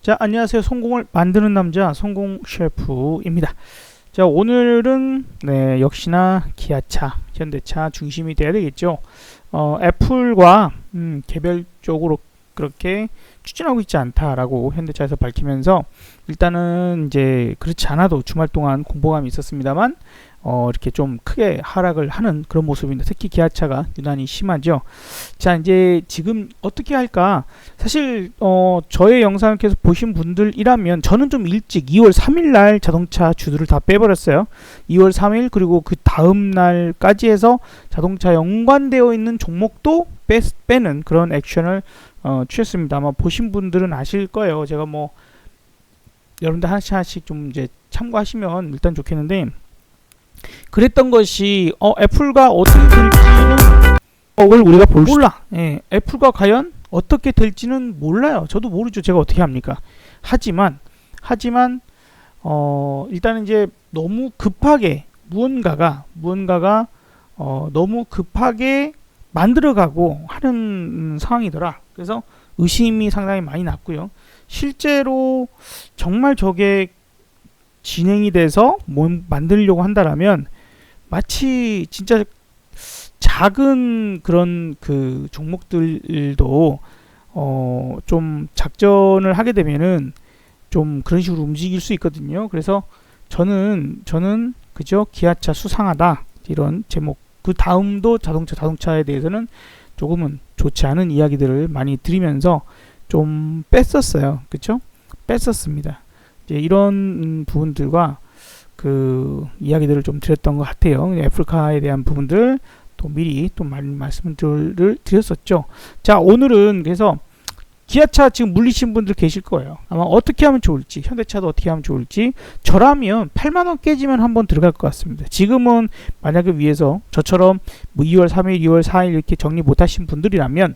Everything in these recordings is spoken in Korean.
자, 안녕하세요. 성공을 만드는 남자 성공 셰프입니다. 자, 오늘은 역시나 기아차, 현대차 중심이 돼야 되겠죠. 애플과 개별적으로 그렇게 추진하고 있지 않다라고 현대차에서 밝히면서, 일단은 이제 그렇지 않아도 주말 동안 공포감이 있었습니다만 이렇게 좀 크게 하락을 하는 그런 모습입니다. 특히 기아차가 유난히 심하죠. 자, 이제 지금 어떻게 할까? 사실 저의 영상을 계속 보신 분들이라면, 저는 좀 일찍 2월 3일 날 자동차 주들을 다 빼버렸어요. 2월 3일 그리고 그 다음 날까지 해서 자동차 연관되어 있는 종목도 빼는 그런 액션을 취했습니다. 아마 보신 분들은 아실 거예요. 제가 뭐 여러분들 하나씩 좀 이제 참고하시면 일단 좋겠는데, 그랬던 것이 애플과 어떻게 될지는 우리가 몰라. 예, 애플과 과연 어떻게 될지는 몰라요. 저도 모르죠. 제가 어떻게 합니까? 하지만 일단은 이제 너무 급하게 무언가가 너무 급하게 만들어가고 하는 상황이더라. 그래서 의심이 상당히 많이 났고요. 실제로 정말 저게 진행이 돼서 만들려고 한다라면, 마치 진짜 작은 그런 그 종목들도 좀 작전을 하게 되면은 좀 그런 식으로 움직일 수 있거든요. 그래서 저는 그저 기아차 수상하다, 이런 제목. 그 다음도 자동차에 대해서는 조금은 좋지 않은 이야기들을 많이 드리면서 좀 뺐었어요. 그쵸? 뺐었습니다. 이제 이런 부분들과 그 이야기들을 좀 드렸던 것 같아요. 애플카에 대한 부분들 또 미리 또 많이 말씀들을 드렸었죠. 자, 오늘은 그래서 기아차 지금 물리신 분들 계실 거예요. 아마 어떻게 하면 좋을지, 현대차도 어떻게 하면 좋을지. 저라면 8만원 깨지면 한번 들어갈 것 같습니다. 지금은 만약에 위에서 저처럼 뭐 2월 3일, 2월 4일 이렇게 정리 못하신 분들이라면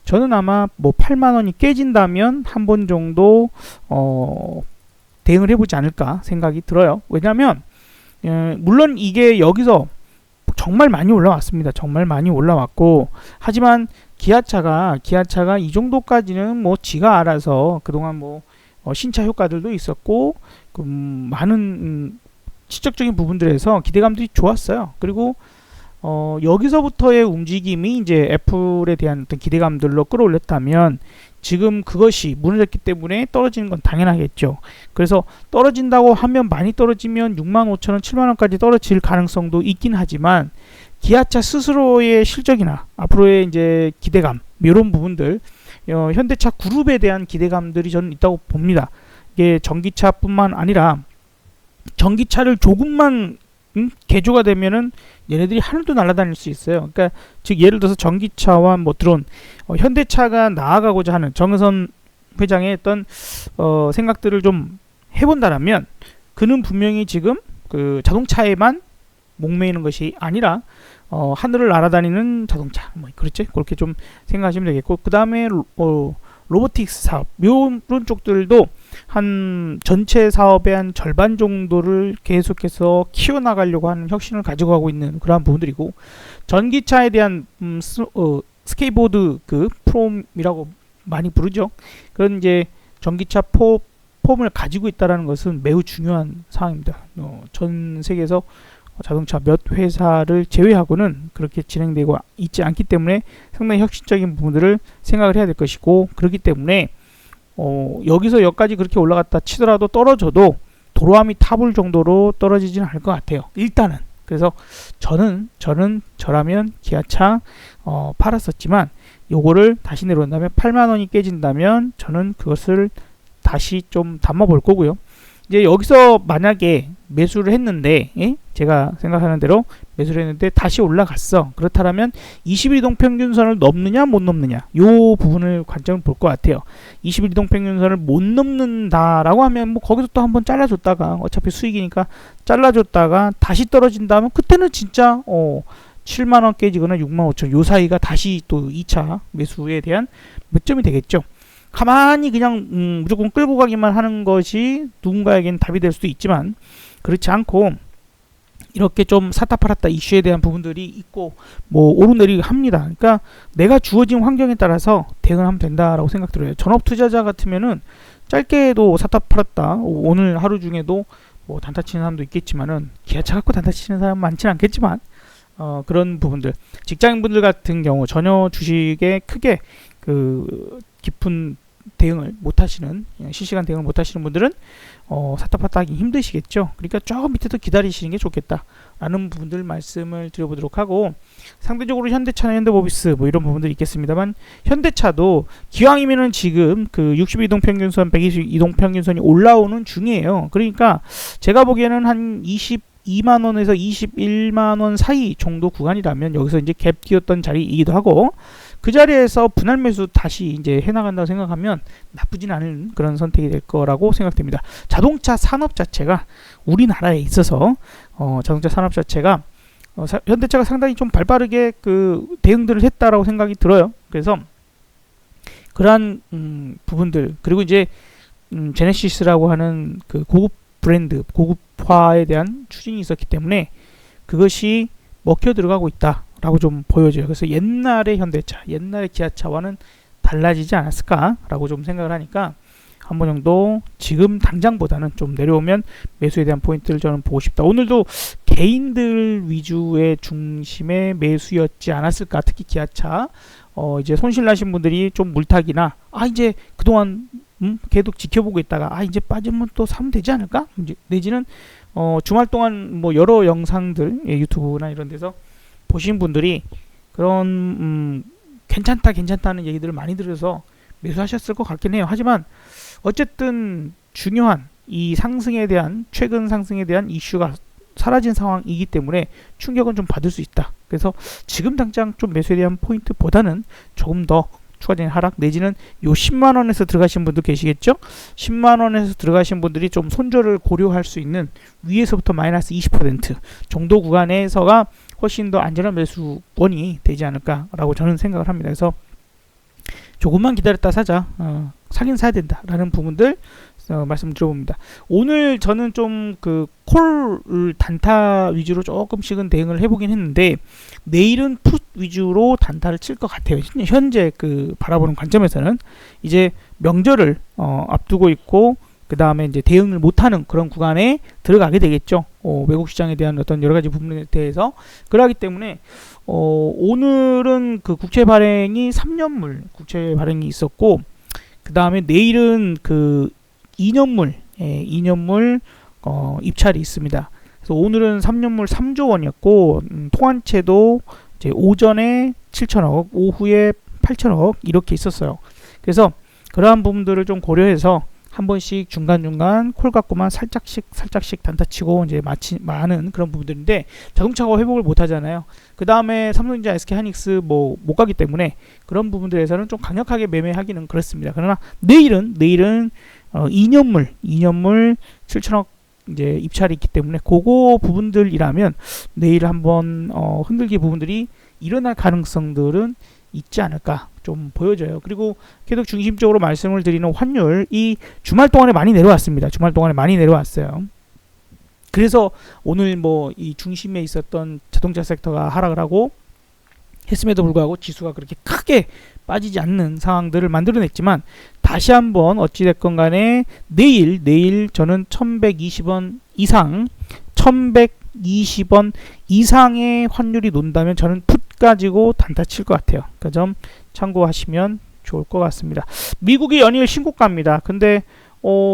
저는 아마 뭐 8만원이 깨진다면 한 번 정도 대응을 해보지 않을까 생각이 들어요. 왜냐하면 물론 이게 여기서 정말 많이 올라왔습니다. 정말 많이 올라왔고, 하지만 기아차가 이 정도까지는 뭐 지가 알아서 그동안 뭐 신차 효과들도 있었고, 많은 지적적인 부분들에서 기대감들이 좋았어요. 그리고 여기서부터의 움직임이 이제 애플에 대한 어떤 기대감들로 끌어올렸다면, 지금 그것이 무너졌기 때문에 떨어지는 건 당연하겠죠. 그래서 떨어진다고 하면, 많이 떨어지면 65,000원, 7만원까지 떨어질 가능성도 있긴 하지만, 기아차 스스로의 실적이나 앞으로의 이제 기대감, 이런 부분들, 현대차 그룹에 대한 기대감들이 저는 있다고 봅니다. 이게 전기차뿐만 아니라, 전기차를 조금만 개조가 되면은 얘네들이 하늘도 날아다닐 수 있어요. 그러니까 즉 예를 들어서 전기차와 뭐 드론, 현대차가 나아가고자 하는 정의선 회장의 어떤 생각들을 좀 해본다라면, 그는 분명히 지금 그 자동차에만 목매이는 것이 아니라 하늘을 날아다니는 자동차, 뭐 그렇지? 그렇게 좀 생각하시면 되겠고, 그 다음에 로보틱스 사업, 이런 쪽들도 한 전체 사업의 한 절반 정도를 계속해서 키워나가려고 하는 혁신을 가지고 가고 있는 그러한 부분들이고, 전기차에 대한 스케이트보드 그 폼이라고 많이 부르죠. 그런 이제 전기차 폼을 가지고 있다는 것은 매우 중요한 사항입니다. 전 세계에서 자동차 몇 회사를 제외하고는 그렇게 진행되고 있지 않기 때문에 상당히 혁신적인 부분들을 생각을 해야 될 것이고, 그렇기 때문에 여기서 여기까지 그렇게 올라갔다 치더라도, 떨어져도 도로함이 타볼 정도로 떨어지지는 않을 것 같아요. 일단은. 그래서 저라면 기아차 팔았었지만, 요거를 다시 내려온다면 8만원이 깨진다면 저는 그것을 다시 좀 담아 볼 거고요. 이제 여기서 만약에 매수를 했는데, 제가 생각하는 대로 매수를 했는데 다시 올라갔어. 그렇다면 21이동 평균선을 넘느냐 못 넘느냐, 요 부분을 관점을 볼 것 같아요. 21이동 평균선을 못 넘는다라고 하면 뭐 거기서 또 한번 잘라줬다가, 어차피 수익이니까 잘라줬다가 다시 떨어진다면, 그때는 진짜 7만원 깨지거나 65,000원 요 사이가 다시 또 2차 매수에 대한 매점이 되겠죠. 가만히 그냥 무조건 끌고 가기만 하는 것이 누군가에겐 답이 될 수도 있지만, 그렇지 않고 이렇게 좀 샀다 팔았다 이슈에 대한 부분들이 있고 뭐 오르내리기 합니다. 그러니까 내가 주어진 환경에 따라서 대응을 하면 된다라고 생각 들어요. 전업 투자자 같으면은 짧게도 샀다 팔았다 오늘 하루 중에도 뭐 단타 치는 사람도 있겠지만은 기아차 갖고 단타 치는 사람 많지는 않겠지만 그런 부분들 직장인분들 같은 경우 전혀 주식에 크게 그 깊은 대응을 못 하시는 실시간 대응을 못 하시는 분들은 샀다 팔다 하기 힘드시겠죠. 그러니까 조금 밑에도 기다리시는 게 좋겠다 라는 부분들 말씀을 드려보도록 하고, 상대적으로 현대차나 현대모비스 뭐 이런 부분들이 있겠습니다만, 현대차도 기왕이면은 지금 그 62동 평균선 122동 평균선이 올라오는 중이에요. 그러니까 제가 보기에는 한 22만원에서 21만원 사이 정도 구간이라면 여기서 이제 갭 띄었던 자리이기도 하고, 그 자리에서 분할 매수 다시 이제 해나간다고 생각하면 나쁘진 않은 그런 선택이 될 거라고 생각됩니다. 자동차 산업 자체가 우리나라에 있어서 자동차 산업 자체가 현대차가 상당히 좀 발빠르게 그 대응들을 했다라고 생각이 들어요. 그래서 그러한 부분들, 그리고 이제 제네시스라고 하는 그 고급 브랜드, 고급화에 대한 추진이 있었기 때문에 그것이 먹혀 들어가고 있다라고 좀 보여져요. 그래서 옛날의 현대차, 옛날의 기아차와는 달라지지 않았을까라고 좀 생각을 하니까 한 번 정도 지금 당장보다는 좀 내려오면 매수에 대한 포인트를 저는 보고 싶다. 오늘도 개인들 위주의 중심의 매수였지 않았을까. 특히 기아차 이제 손실 나신 분들이 좀 물타기나 이제 그동안 계속 지켜보고 있다가 이제 빠지면 또 사면 되지 않을까? 내지는 주말 동안 뭐 여러 영상들 유튜브나 이런 데서 보신 분들이 그런 괜찮다는 얘기들을 많이 들어서 매수하셨을 것 같긴 해요. 하지만 어쨌든 중요한 이 상승에 대한, 최근 상승에 대한 이슈가 사라진 상황이기 때문에 충격은 좀 받을 수 있다. 그래서 지금 당장 좀 매수에 대한 포인트보다는 조금 더 추가적인 하락, 내지는 요 10만원에서 들어가신 분도 계시겠죠. 10만원에서 들어가신 분들이 좀 손절을 고려할 수 있는 위에서부터 마이너스 20% 정도 구간에서가 훨씬 더 안전한 매수권이 되지 않을까라고 저는 생각을 합니다. 그래서 조금만 기다렸다 사자, 사긴 사야 된다라는 부분들 말씀 드려봅니다. 오늘 저는 좀 그 콜 단타 위주로 조금씩은 대응을 해보긴 했는데, 내일은 풋 위주로 단타를 칠 것 같아요. 현재 그 바라보는 관점에서는 이제 명절을 앞두고 있고, 그 다음에 이제 대응을 못하는 그런 구간에 들어가게 되겠죠. 외국 시장에 대한 어떤 여러 가지 부분에 대해서. 그러기 때문에 오늘은 그 국채 발행이 3년물 국채 발행이 있었고, 그 다음에 내일은 그 2년물 입찰이 있습니다. 그래서 오늘은 3년물 3조 원이었고, 통한채도 이제 오전에 7천억, 오후에 8천억 이렇게 있었어요. 그래서 그러한 부분들을 좀 고려해서 한 번씩 중간중간 콜 갖고만 살짝씩 단타치고 이제 많은 그런 부분들인데, 자동차가 회복을 못 하잖아요. 그 다음에 삼성전자, SK하이닉스 뭐 못 가기 때문에 그런 부분들에서는 좀 강력하게 매매하기는 그렇습니다. 그러나 내일은 2년물 7천억 이제 입찰이 있기 때문에 그거 부분들이라면 내일 한번 흔들기 부분들이 일어날 가능성들은 있지 않을까 좀 보여져요. 그리고 계속 중심적으로 말씀을 드리는 환율, 이 주말 동안에 많이 내려왔습니다. 주말 동안에 많이 내려왔어요. 그래서 오늘 뭐 이 중심에 있었던 자동차 섹터가 하락을 하고 했음에도 불구하고 지수가 그렇게 크게 빠지지 않는 상황들을 만들어냈지만, 다시 한번 어찌됐건 간에 내일 저는 1120원 이상 1120원 이상의 환율이 논다면 저는 풋 가지고 단타 칠 것 같아요. 그 점 참고하시면 좋을 것 같습니다. 미국이 연일 신고가입니다. 근데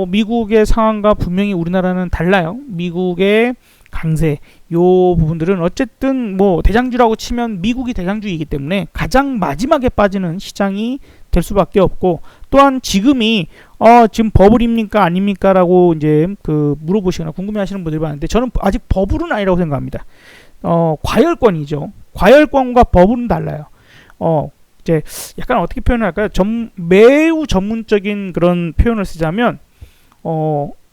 미국의 상황과 분명히 우리나라는 달라요. 미국의 강세, 요 부분들은 어쨌든 뭐 대장주라고 치면 미국이 대장주이기 때문에 가장 마지막에 빠지는 시장이 될 수밖에 없고, 또한 지금이 지금 버블입니까 아닙니까 라고 이제 그 물어보시거나 궁금해하시는 분들이 많은데, 저는 아직 버블은 아니라고 생각합니다. 과열권이죠. 과열권과 버블은 달라요. 이제 약간 어떻게 표현을 할까요? 매우 전문적인 그런 표현을 쓰자면,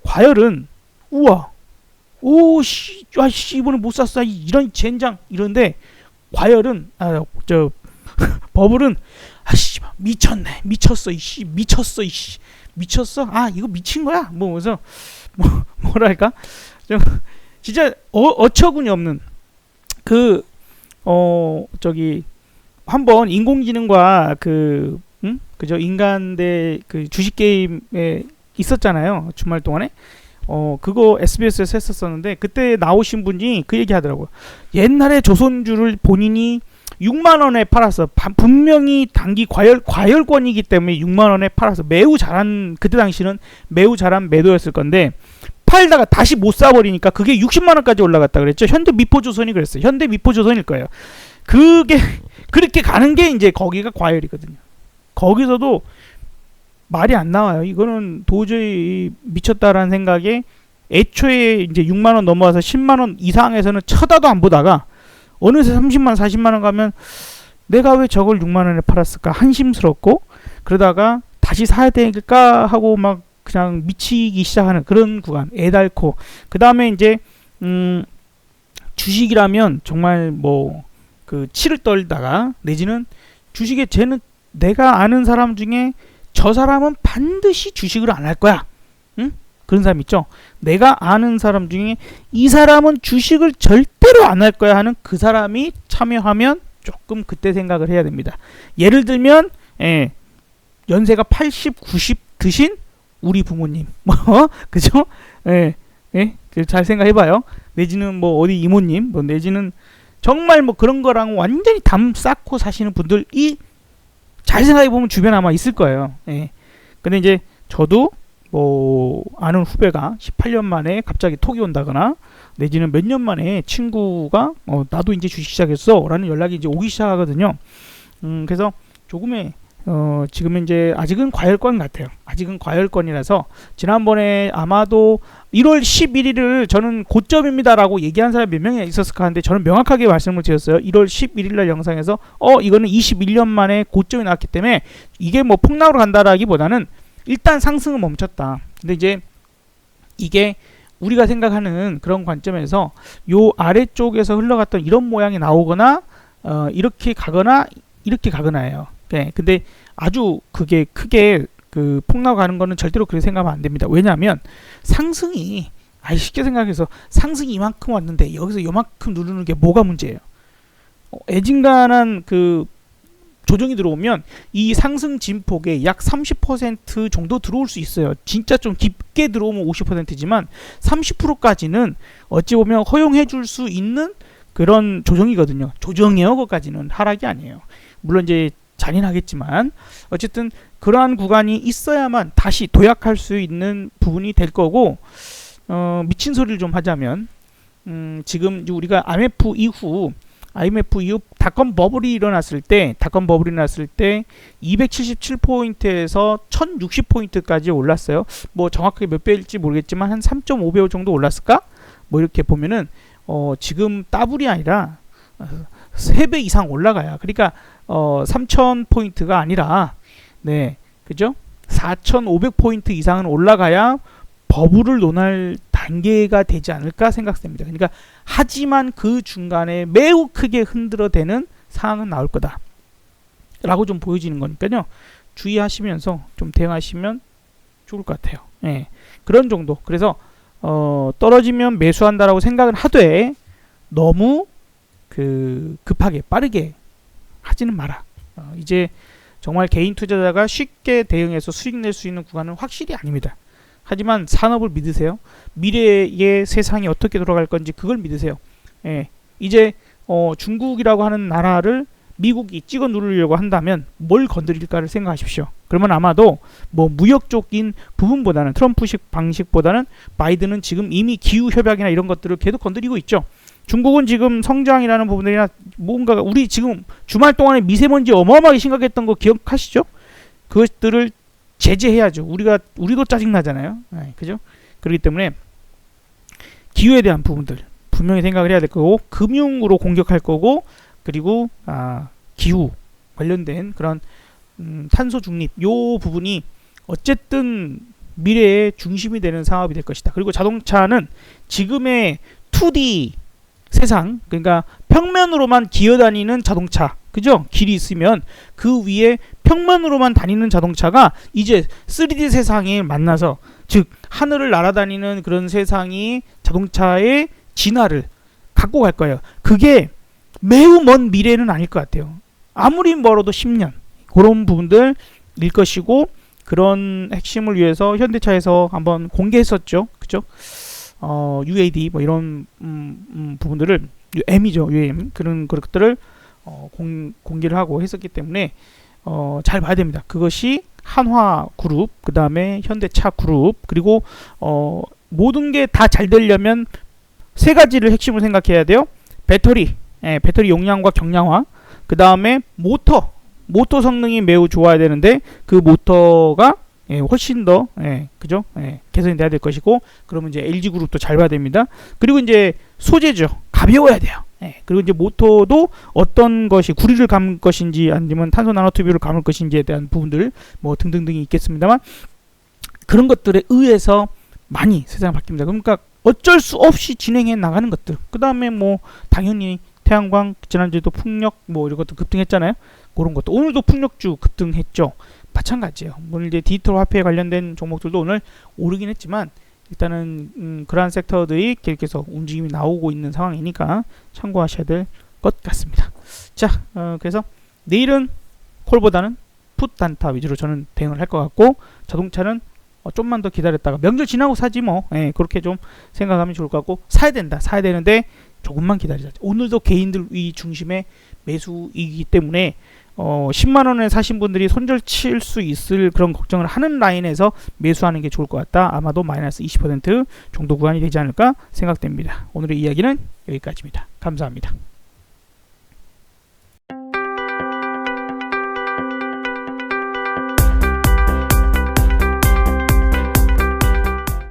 과열은 우와, 오씨, 이번에 못 샀어, 이런 젠장 이런데, 과열은 버블은 미쳤네, 미쳤어, 미쳤어, 이거 미친 거야. 그래서 뭐랄까 좀 진짜 어처구니 없는 그 저기 한번 인공지능과 그죠 인간 대 그 주식 게임에 있었잖아요. 주말 동안에 그거 SBS에서 했었었는데 그때 나오신 분이 그 얘기 하더라고요. 옛날에 조선주를 본인이 6만 원에 팔았어. 분명히 단기 과열권이기 때문에 6만 원에 팔아서 매우 잘한, 그때 당시는 매우 잘한 매도였을 건데 팔다가 다시 못 사버리니까 그게 60만 원까지 올라갔다 그랬죠. 현대미포조선이 그랬어요. 현대미포조선일 거예요. 그게 그렇게 가는 게 이제 거기가 과열이거든요. 거기서도 말이 안 나와요. 이거는 도저히 미쳤다라는 생각에 애초에 이제 6만 원 넘어와서 10만 원 이상에서는 쳐다도 안 보다가 어느새 30만 원, 40만 원 가면 내가 왜 저걸 6만 원에 팔았을까 한심스럽고, 그러다가 다시 사야 될까 하고 막 그냥 미치기 시작하는 그런 구간, 애달코. 그 다음에 이제 주식이라면 정말 뭐 그 치를 떨다가, 내지는 주식에 쟤는 내가 아는 사람 중에 저 사람은 반드시 주식을 안 할 거야. 응? 그런 사람 있죠. 내가 아는 사람 중에 이 사람은 주식을 절대로 안 할 거야 하는 그 사람이 참여하면 조금 그때 생각을 해야 됩니다. 예를 들면 연세가 80, 90 드신 우리 부모님, 그죠? 잘 생각해봐요. 내지는 뭐 어디 이모님, 뭐 내지는 정말 뭐 그런 거랑 완전히 담 쌓고 사시는 분들이 잘 생각해보면 주변에 아마 있을 거예요. 근데 이제 저도 뭐 아는 후배가 18년 만에 갑자기 톡이 온다거나, 내지는 몇 년 만에 친구가 나도 이제 주식 시작했어 라는 연락이 이제 오기 시작하거든요. 그래서 조금의 지금 이제 아직은 과열권 같아요. 아직은 과열권이라서 지난번에 아마도 1월 11일을 저는 고점입니다라고 얘기한 사람이 몇 명이 있었을까 하는데, 저는 명확하게 말씀을 드렸어요. 1월 11일 날 영상에서 이거는 21년 만에 고점이 나왔기 때문에 이게 뭐 폭락으로 간다라기보다는 일단 상승은 멈췄다. 근데 이제 이게 우리가 생각하는 그런 관점에서 요 아래쪽에서 흘러갔던 이런 모양이 나오거나 이렇게 가거나예요. 근데 아주 그게 크게 그 폭락 가는 거는 절대로 그렇게 생각하면 안 됩니다. 왜냐하면 상승이 쉽게 생각해서 상승이 이만큼 왔는데 여기서 이만큼 누르는 게 뭐가 문제예요? 애진간한 그 조정이 들어오면 이 상승 진폭에 약 30% 정도 들어올 수 있어요. 진짜 좀 깊게 들어오면 50%지만 30%까지는 어찌 보면 허용해 줄 수 있는 그런 조정이거든요. 조정이에요. 그것까지는 하락이 아니에요. 물론 이제 잔인하겠지만 어쨌든 그러한 구간이 있어야만 다시 도약할 수 있는 부분이 될 거고, 미친 소리를 좀 하자면 지금 우리가 IMF 이후 닷컴 버블이 일어났을 때 277포인트에서 1060포인트까지 올랐어요. 뭐 정확하게 몇 배일지 모르겠지만 한 3.5배 정도 올랐을까? 뭐 이렇게 보면은 지금 더블이 아니라 3배 이상 올라가요. 그러니까 3000포인트가 아니라 그죠? 4500포인트 이상은 올라가야 버블을 논할 단계가 되지 않을까 생각됩니다. 그러니까 하지만 그 중간에 매우 크게 흔들어대는 상황은 나올 거다 라고 좀 보여지는 거니까요. 주의하시면서 좀 대응하시면 좋을 것 같아요. 그런 정도. 그래서 떨어지면 매수한다라고 생각은 하되 너무 급하게 빠르게 하지는 마라. 이제 정말 개인 투자자가 쉽게 대응해서 수익 낼 수 있는 구간은 확실히 아닙니다. 하지만 산업을 믿으세요. 미래의 세상이 어떻게 돌아갈 건지 그걸 믿으세요. 이제 중국이라고 하는 나라를 미국이 찍어 누르려고 한다면 뭘 건드릴까를 생각하십시오. 그러면 아마도 뭐 무역적인 부분보다는, 트럼프식 방식보다는 바이든은 지금 이미 기후협약이나 이런 것들을 계속 건드리고 있죠. 중국은 지금 성장이라는 부분들이나 뭔가, 우리 지금 주말 동안에 미세먼지 어마어마하게 심각했던 거 기억하시죠? 그것들을 제재해야죠. 우리도 짜증나잖아요. 그죠? 그렇기 때문에 기후에 대한 부분들 분명히 생각을 해야 될 거고, 금융으로 공격할 거고, 그리고 기후 관련된 그런 탄소 중립 요 부분이 어쨌든 미래의 중심이 되는 사업이 될 것이다. 그리고 자동차는 지금의 2D 세상, 그러니까 평면으로만 기어다니는 자동차, 그죠? 길이 있으면 그 위에 평면으로만 다니는 자동차가 이제 3D 세상에 만나서, 즉 하늘을 날아다니는 그런 세상이 자동차의 진화를 갖고 갈 거예요. 그게 매우 먼 미래는 아닐 것 같아요. 아무리 멀어도 10년 그런 부분들일 것이고, 그런 핵심을 위해서 현대차에서 한번 공개했었죠. 그죠? UAD 뭐 이런 부분들을 UM이죠. UM 그런 것들을 공개를 하고 했었기 때문에 잘 봐야 됩니다. 그것이 한화 그룹, 그 다음에 현대차 그룹, 그리고 모든 게 다 잘 되려면 세 가지를 핵심으로 생각해야 돼요. 배터리, 배터리 용량과 경량화, 그 다음에 모터 성능이 매우 좋아야 되는데 그 모터가 훨씬 더 그죠? 개선이 돼야 될 것이고, 그러면 이제 LG그룹도 잘 봐야 됩니다. 그리고 이제 소재죠. 가벼워야 돼요. 그리고 이제 모터도 어떤 것이 구리를 감을 것인지 아니면 탄소 나노튜브를 감을 것인지에 대한 부분들 뭐 등등등이 있겠습니다만, 그런 것들에 의해서 많이 세상이 바뀝니다. 그러니까 어쩔 수 없이 진행해 나가는 것들. 그 다음에 뭐 당연히 태양광, 지난주에도 풍력 뭐 이런 것도 급등했잖아요. 그런 것도 오늘도 풍력주 급등했죠. 마찬가지예요. 오늘 이제 디지털 화폐에 관련된 종목들도 오늘 오르긴 했지만, 일단은 그러한 섹터들이 계속해서 움직임이 나오고 있는 상황이니까 참고하셔야 될 것 같습니다. 자, 그래서 내일은 콜보다는 풋 단타 위주로 저는 대응을 할 것 같고, 자동차는 좀만 더 기다렸다가 명절 지나고 사지 뭐, 그렇게 좀 생각하면 좋을 것 같고, 사야 되는데 조금만 기다리자. 오늘도 개인들 위 중심의 매수이기 때문에 10만원에 사신 분들이 손절 칠 수 있을 그런 걱정을 하는 라인에서 매수하는 게 좋을 것 같다. 아마도 마이너스 20% 정도 구간이 되지 않을까 생각됩니다. 오늘의 이야기는 여기까지입니다. 감사합니다.